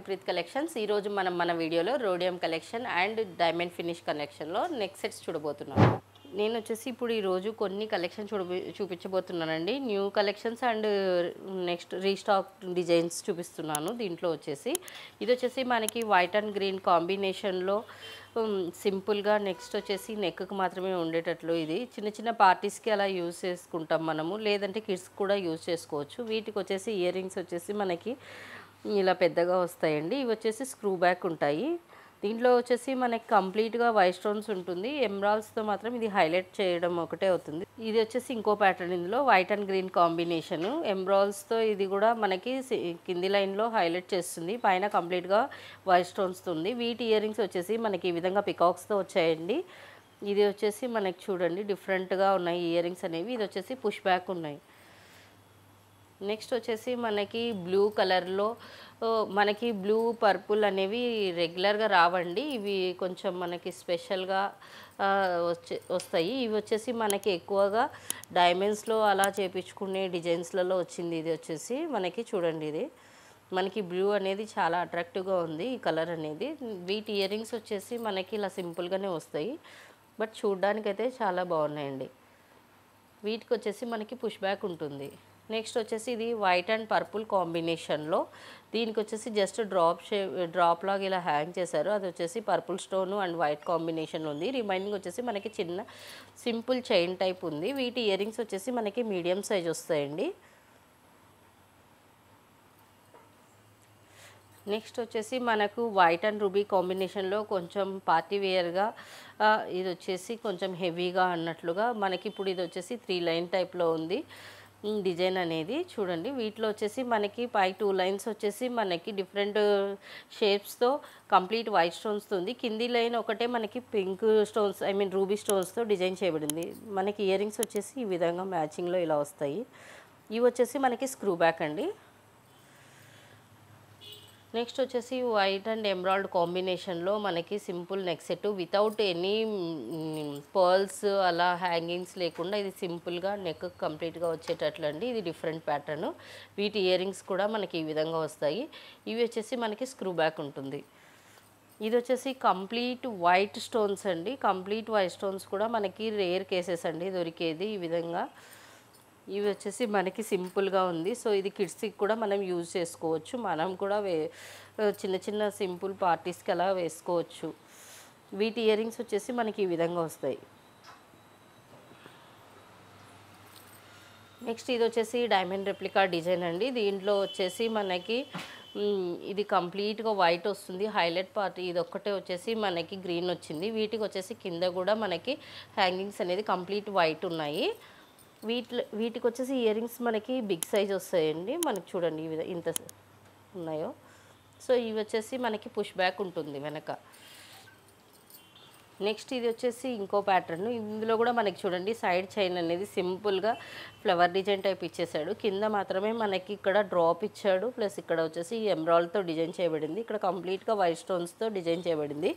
Preet collections. ఈరోజు మనం మన వీడియోలో rhodium collection and diamond finish కలెక్షన్లో నెక్ సెట్స్ చూడబోతున్నాం. నేను వచ్చేసి ఇప్పుడు ఈరోజు కొన్ని కలెక్షన్ చూపించబోతున్నానండి. New collections and next restock designs చూపిస్తున్నాను. దీంట్లో వచ్చేసి ఇది వచ్చేసి మనకి వైట్ అండ్ గ్రీన్ కాంబినేషన్లో సింపుల్గా నెక్స్ట్ వచ్చేసి నెక్కి మాత్రమే ఉండేటట్లు ఇది చిన్న చిన్న పార్టీస్కి అలా యూజ్ చేసుకుంటాం మనము, లేదంటే కిడ్స్ కూడా యూజ్ చేసుకోవచ్చు. వీటికి వచ్చేసి ఇయర్ రింగ్స్ వచ్చేసి మనకి ఇలా పెద్దగా వస్తాయండి. ఇవి వచ్చేసి స్క్రూ బ్యాక్ ఉంటాయి. దీంట్లో వచ్చేసి మనకి కంప్లీట్గా వైట్ స్టోన్స్ ఉంటుంది. ఎమరాల్డ్స్తో మాత్రం ఇది హైలైట్ చేయడం ఒకటే అవుతుంది. ఇది వచ్చేసి ఇంకో ప్యాటర్న్, ఇందులో వైట్ అండ్ గ్రీన్ కాంబినేషను. ఎమరాల్డ్స్తో ఇది కూడా మనకి కింది లైన్లో హైలైట్ చేస్తుంది, పైన కంప్లీట్గా వైట్ స్టోన్స్తో ఉంది. వీటి ఇయర్ రింగ్స్ వచ్చేసి మనకి ఈ విధంగా పికాక్స్తో వచ్చాయండి. ఇది వచ్చేసి మనకి చూడండి డిఫరెంట్గా ఉన్నాయి ఇయర్ రింగ్స్ అనేవి. ఇది వచ్చేసి పుష్ బ్యాక్ ఉన్నాయి. నెక్స్ట్ వచ్చేసి మనకి బ్లూ కలర్లో మనకి బ్లూ పర్పుల్ అనేవి రెగ్యులర్గా రావండి, ఇవి కొంచెం మనకి స్పెషల్గా వస్తాయి. ఇవి వచ్చేసి మనకి ఎక్కువగా డైమండ్స్లో అలా చేపించుకునే డిజైన్స్లలో వచ్చింది. ఇది వచ్చేసి మనకి చూడండి, ఇది మనకి బ్లూ అనేది చాలా అట్రాక్టివ్గా ఉంది ఈ కలర్ అనేది. వీటి ఇయర్ రింగ్స్ వచ్చేసి మనకి ఇలా సింపుల్గానే వస్తాయి, బట్ చూడ్డానికైతే చాలా బాగున్నాయండి. వీటికి వచ్చేసి మనకి పుష్ బ్యాక్ ఉంటుంది. నెక్స్ట్ వచ్చేసి ఇది వైట్ అండ్ పర్పుల్ కాంబినేషన్లో, దీనికి వచ్చేసి జస్ట్ డ్రాప్ లాగా ఇలా హ్యాంగ్ చేశారు. అది వచ్చేసి purple stone and white combination ఉంది. రిమైనింగ్ వచ్చేసి మనకి చిన్న సింపుల్ చైన్ టైప్ ఉంది. వీటి ఇయర్ రింగ్స్ వచ్చేసి మనకి మీడియం సైజ్ వస్తాయండి. నెక్స్ట్ వచ్చేసి మనకు వైట్ అండ్ రూబీ కాంబినేషన్లో కొంచెం పార్టీ వేర్గా, ఇది వచ్చేసి కొంచెం హెవీగా అన్నట్లుగా మనకి ఇప్పుడు ఇది వచ్చేసి 3 లైన్ టైప్లో ఉంది డిజైన్ అనేది. చూడండి, వీటిలో వచ్చేసి మనకి పై 2 లైన్స్ వచ్చేసి మనకి డిఫరెంట్ షేప్స్తో కంప్లీట్ వైట్ స్టోన్స్తో ఉంది. కింది లైన్ ఒకటే మనకి పింక్ స్టోన్స్ రూబీ స్టోన్స్తో డిజైన్ చేయబడింది. మనకి ఇయర్ రింగ్స్ వచ్చేసి ఈ విధంగా మ్యాచింగ్లో ఇలా వస్తాయి. ఇవి వచ్చేసి మనకి స్క్రూ బ్యాక్ అండి. నెక్స్ట్ వచ్చేసి వైట్ అండ్ ఎమరాల్డ్ కాంబినేషన్లో మనకి simple neck set without any pearls అలా హ్యాంగింగ్స్ లేకుండా, ఇది సింపుల్గా నెక్ కంప్లీట్గా వచ్చేటట్లు అండి. ఇది డిఫరెంట్ ప్యాటర్న్. వీటి ఇయర్ రింగ్స్ కూడా మనకి ఈ విధంగా వస్తాయి. ఇవి వచ్చేసి మనకి స్క్రూ బ్యాక్ ఉంటుంది. ఇది వచ్చేసి కంప్లీట్ వైట్ స్టోన్స్ అండి. కంప్లీట్ వైట్ స్టోన్స్ కూడా మనకి రేర్ కేసెస్ అండి దొరికేది ఈ విధంగా. ఇవి వచ్చేసి మనకి సింపుల్గా ఉంది. సో ఇది కిడ్స్కి కూడా మనం యూజ్ చేసుకోవచ్చు. మనం కూడా చిన్న చిన్న సింపుల్ పార్టీస్కి అలా వేసుకోవచ్చు. వీటి ఇయర్ రింగ్స్ వచ్చేసి మనకి ఈ విధంగా వస్తాయి. నెక్స్ట్ ఇది వచ్చేసి డైమండ్ రెప్లికా డిజైన్ అండి. దీంట్లో వచ్చేసి మనకి ఇది కంప్లీట్గా వైట్ వస్తుంది, హైలైట్ పార్ట్ ఇది ఒక్కటే వచ్చేసి మనకి గ్రీన్ వచ్చింది. వీటికి వచ్చేసి కింద కూడా మనకి హ్యాంగింగ్స్ అనేది కంప్లీట్ వైట్ ఉన్నాయి. వీటికి వచ్చేసి ఇయర్ రింగ్స్ మనకి బిగ్ సైజ్ వస్తాయండి. మనకి చూడండి ఈ విధంగా ఇంత ఉన్నాయో. సో ఇవి వచ్చేసి మనకి పుష్ బ్యాక్ ఉంటుంది వెనక. నెక్స్ట్ ఇది వచ్చేసి ఇంకో ప్యాటర్న్. ఇందులో కూడా మనకి చూడండి సైడ్ చైన్ అనేది సింపుల్గా ఫ్లవర్ డిజైన్ టైప్ ఇచ్చేసాడు. కింద మాత్రమే మనకి ఇక్కడ డ్రాప్ ఇచ్చాడు, ప్లస్ ఇక్కడ వచ్చేసి ఎమరాల్డ్తో డిజైన్ చేయబడింది. ఇక్కడ కంప్లీట్గా వైట్ స్టోన్స్తో డిజైన్ చేయబడింది.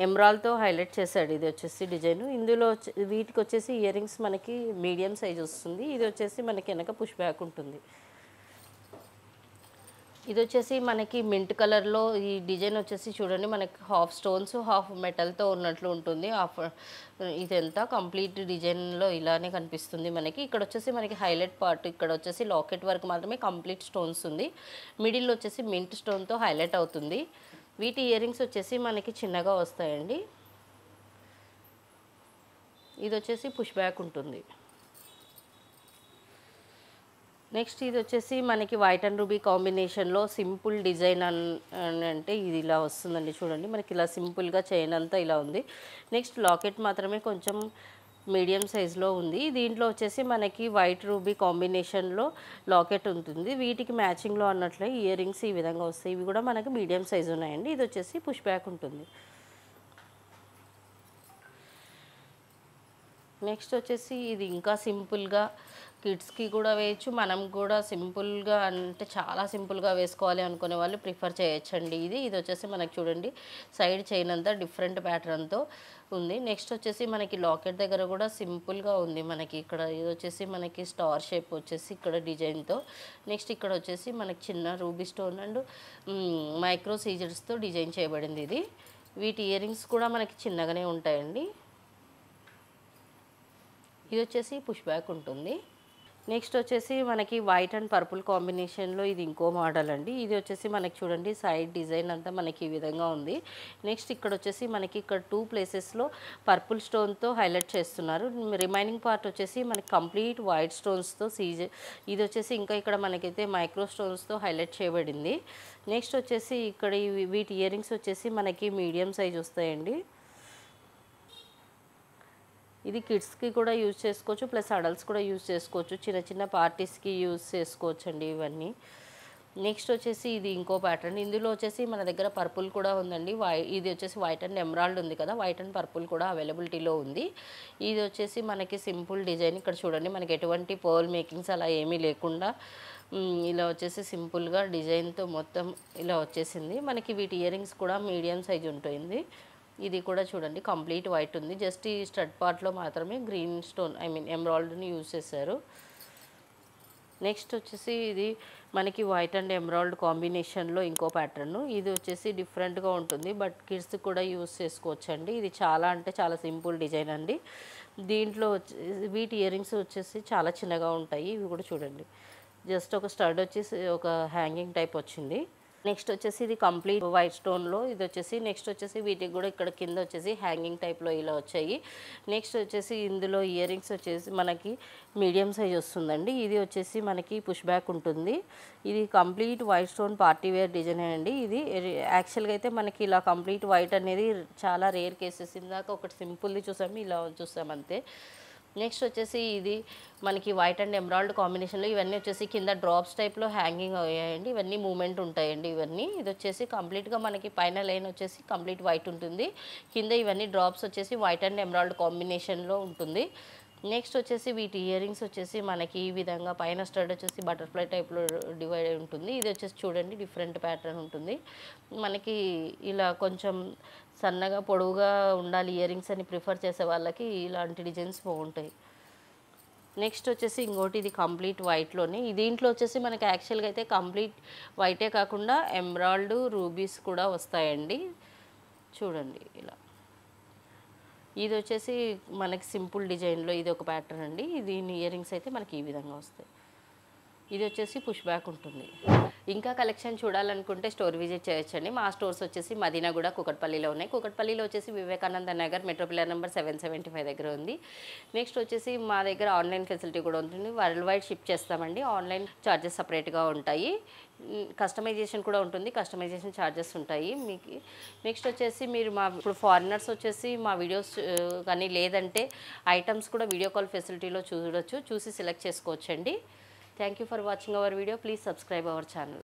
ఎమరాల్డ్తో హైలైట్ చేశాడు ఇది వచ్చేసి డిజైన్. ఇందులో వీటికి వచ్చేసి ఇయర్ రింగ్స్ మనకి మీడియం సైజ్ వస్తుంది. ఇది వచ్చేసి మనకి వెనక పుష్ బ్యాక్ ఉంటుంది. ఇది వచ్చేసి మనకి మింట్ కలర్లో ఈ డిజైన్ వచ్చేసి చూడండి మనకి హాఫ్ స్టోన్స్ హాఫ్ మెటల్తో ఉన్నట్లు ఉంటుంది. ఇదంతా కంప్లీట్ డిజైన్లో ఇలానే కనిపిస్తుంది మనకి. ఇక్కడ వచ్చేసి మనకి హైలైట్ పార్ట్ ఇక్కడ వచ్చేసి లాకెట్ వర్క్ మాత్రమే కంప్లీట్ స్టోన్స్ ఉంది. మిడిల్లో వచ్చేసి మింట్ స్టోన్తో హైలైట్ అవుతుంది. వీటి ఇయర్ రింగ్స్ వచ్చేసి మనకి చిన్నగా వస్తాయండి. ఇది వచ్చేసి పుష్ బ్యాక్ ఉంటుంది. నెక్స్ట్ ఇది వచ్చేసి మనకి వైట్ అండ్ రూబీ కాంబినేషన్లో సింపుల్ డిజైన్ అంటే ఇది ఇలా వస్తుందండి. చూడండి మనకి ఇలా సింపుల్గా చైన్ అంతా ఇలా ఉంది. నెక్స్ట్ లాకెట్ మాత్రమే కొంచెం మీడియం సైజులో ఉంది. దీంట్లో వచ్చేసి మనకి వైట్ రూబీ కాంబినేషన్లో లాకెట్ ఉంటుంది. వీటికి మ్యాచింగ్లో అన్నట్లే ఇయర్ రింగ్స్ ఈ విధంగా వస్తాయి. ఇవి కూడా మనకి మీడియం సైజు ఉన్నాయండి. ఇది వచ్చేసి పుష్ బ్యాక్ ఉంటుంది. నెక్స్ట్ వచ్చేసి ఇది ఇంకా సింపుల్గా కిడ్స్కి కూడా వేయచ్చు, మనం కూడా సింపుల్గా అంటే చాలా సింపుల్గా వేసుకోవాలి అనుకునే వాళ్ళు ప్రిఫర్ చేయొచ్చండి. ఇది వచ్చేసి మనకి చూడండి సైడ్ చైన్ అంతా డిఫరెంట్ ప్యాటర్న్తో ఉంది. నెక్స్ట్ వచ్చేసి మనకి లాకెట్ దగ్గర కూడా సింపుల్గా ఉంది. మనకి ఇక్కడ ఇది వచ్చేసి మనకి స్టార్ షేప్ వచ్చేసి ఇక్కడ డిజైన్తో, నెక్స్ట్ ఇక్కడ వచ్చేసి మనకి చిన్న రూబీ స్టోన్ అండ్ మైక్రో సీజర్స్తో డిజైన్ చేయబడింది ఇది. వీటి ఇయర్ రింగ్స్ కూడా మనకి చిన్నగానే ఉంటాయండి. ఇది వచ్చేసి పుష్ బ్యాక్ ఉంటుంది. నెక్స్ట్ వచ్చేసి మనకి వైట్ అండ్ పర్పుల్ కాంబినేషన్లో ఇది ఇంకో మోడల్ అండి. ఇది వచ్చేసి మనకి చూడండి సైడ్ డిజైన్ అంతా మనకి ఈ విధంగా ఉంది. నెక్స్ట్ ఇక్కడ వచ్చేసి మనకి ఇక్కడ 2 ప్లేసెస్లో పర్పుల్ స్టోన్తో హైలైట్ చేస్తున్నారు. రిమైనింగ్ పార్ట్ వచ్చేసి మనకి కంప్లీట్ వైట్ స్టోన్స్తో ఇది వచ్చేసి ఇంకా ఇక్కడ మనకైతే మైక్రో స్టోన్స్తో హైలైట్ చేయబడింది. నెక్స్ట్ వచ్చేసి ఇక్కడ వీటి ఇయర్ రింగ్స్ వచ్చేసి మనకి మీడియం సైజ్ వస్తాయండి. ఇది కిడ్స్కి కూడా యూజ్ చేసుకోవచ్చు, ప్లస్ అడల్ట్స్ కూడా యూజ్ చేసుకోవచ్చు, చిన్న చిన్న పార్టీస్కి యూజ్ చేసుకోవచ్చు అండి ఇవన్నీ. నెక్స్ట్ వచ్చేసి ఇది ఇంకో ప్యాటర్న్. ఇందులో వచ్చేసి మన దగ్గర పర్పుల్ కూడా ఉందండి. ఇది వచ్చేసి వైట్ అండ్ ఎమరాల్డ్ ఉంది కదా, వైట్ అండ్ పర్పుల్ కూడా అవైలబిలిటీలో ఉంది. ఇది వచ్చేసి మనకి సింపుల్ డిజైన్. ఇక్కడ చూడండి మనకి ఎటువంటి పర్ల్ మేకింగ్స్ అలా ఏమీ లేకుండా ఇలా వచ్చేసి సింపుల్గా డిజైన్తో మొత్తం ఇలా వచ్చేసింది. మనకి వీటి ఇయర్ రింగ్స్ కూడా మీడియం సైజ్ ఉంటుంది. ఇది కూడా చూడండి కంప్లీట్ వైట్ ఉంది. జస్ట్ ఈ స్టడ్ పార్ట్లో మాత్రమే గ్రీన్ స్టోన్ ఎమరాల్డ్ని యూజ్ చేశారు. నెక్స్ట్ వచ్చేసి ఇది మనకి వైట్ అండ్ ఎమరాల్డ్ కాంబినేషన్లో ఇంకో ప్యాటర్న్. ఇది వచ్చేసి డిఫరెంట్గా ఉంటుంది, బట్ కిడ్స్ కూడా యూజ్ చేసుకోవచ్చండి. ఇది చాలా అంటే చాలా సింపుల్ డిజైన్ అండి. దీంట్లో వీటి ఇయర్ రింగ్స్ వచ్చేసి చాలా చిన్నగా ఉంటాయి. ఇవి కూడా చూడండి జస్ట్ ఒక స్టడ్ వచ్చేసి ఒక హ్యాంగింగ్ టైప్ వచ్చింది. నెక్స్ట్ వచ్చేసి ఇది కంప్లీట్ వైట్ స్టోన్లో ఇది వచ్చేసి. నెక్స్ట్ వచ్చేసి వీటికి కూడా ఇక్కడ కింద వచ్చేసి హ్యాంగింగ్ టైప్లో ఇలా వచ్చాయి. నెక్స్ట్ వచ్చేసి ఇందులో ఇయర్ రింగ్స్ వచ్చేసి మనకి మీడియం సైజ్ వస్తుందండి. ఇది వచ్చేసి మనకి పుష్ బ్యాక్ ఉంటుంది. ఇది complete white stone party wear design అండి. ఇది యాక్చువల్గా అయితే మనకి ఇలా కంప్లీట్ వైట్ అనేది చాలా రేర్ కేసెస్. ఇందాక ఒకటి సింపుల్ది చూసాము, ఇలా చూసాం అంతే. నెక్స్ట్ వచ్చేసి ఇది మనకి వైట్ అండ్ ఎమరాల్డ్ కాంబినేషన్లో ఇవన్నీ వచ్చేసి కింద డ్రాప్స్ టైప్లో హ్యాంగింగ్ అయ్యాయండి. ఇవన్నీ మూమెంట్ ఉంటాయండి ఇవన్నీ. ఇది వచ్చేసి కంప్లీట్గా మనకి పైన లైన్ వచ్చేసి కంప్లీట్ వైట్ ఉంటుంది, కింద ఇవన్నీ డ్రాప్స్ వచ్చేసి వైట్ అండ్ ఎమరాల్డ్ కాంబినేషన్లో ఉంటుంది. నెక్స్ట్ వచ్చేసి వీటి ఇయర్ రింగ్స్ వచ్చేసి మనకి ఈ విధంగా పైన స్టడ్ వచ్చేసి బటర్ఫ్లై టైప్లో డివైడ్ అయి ఉంటుంది. ఇది వచ్చేసి చూడండి డిఫరెంట్ ప్యాటర్న్ ఉంటుంది. మనకి ఇలా కొంచెం సన్నగా పొడవుగా ఉండాలి ఇయర్ రింగ్స్ అని ప్రిఫర్ చేసే వాళ్ళకి ఇలాంటి డిజైన్స్ బాగుంటాయి. నెక్స్ట్ వచ్చేసి ఇంకోటి ఇది కంప్లీట్ వైట్లోనే. దీంట్లో వచ్చేసి మనకి యాక్చువల్గా అయితే కంప్లీట్ వైటే కాకుండా ఎమరాల్డ్ రూబీస్ కూడా వస్తాయండి. చూడండి ఇలా. ఇది వచ్చేసి మనకి సింపుల్ డిజైన్లో ఇది ఒక ప్యాటర్న్ అండి. దీని ఇయర్ రింగ్స్ అయితే మనకి ఈ విధంగా వస్తాయి. ఇది వచ్చేసి పుష్ బ్యాక్ ఉంటుంది. ఇంకా కలెక్షన్ చూడాలనుకుంటే స్టోర్ విజిట్ చేయొచ్చండి. మా స్టోర్స్ వచ్చేసి మదీనాగూడ, కూకట్పల్లిలో ఉన్నాయి. కూకట్పల్లిలో వచ్చేసి Vivekananda Nagar metro pillar number 775 దగ్గర ఉంది. నెక్స్ట్ వచ్చేసి మా దగ్గర ఆన్లైన్ ఫెసిలిటీ కూడా ఉంటుంది. వరల్డ్ వైడ్ షిప్ చేస్తామండి. ఆన్లైన్ ఛార్జెస్ సపరేట్గా ఉంటాయి. కస్టమైజేషన్ కూడా ఉంటుంది, కస్టమైజేషన్ ఛార్జెస్ ఉంటాయి మీకు. నెక్స్ట్ వచ్చేసి మీరు ఇప్పుడు ఫారినర్స్ వచ్చేసి మా వీడియోస్ కానీ లేదంటే ఐటమ్స్ కూడా వీడియో కాల్ ఫెసిలిటీలో చూడొచ్చు, చూసి సెలెక్ట్ చేసుకోవచ్చండి. Thank you for watching our video. Please subscribe our channel.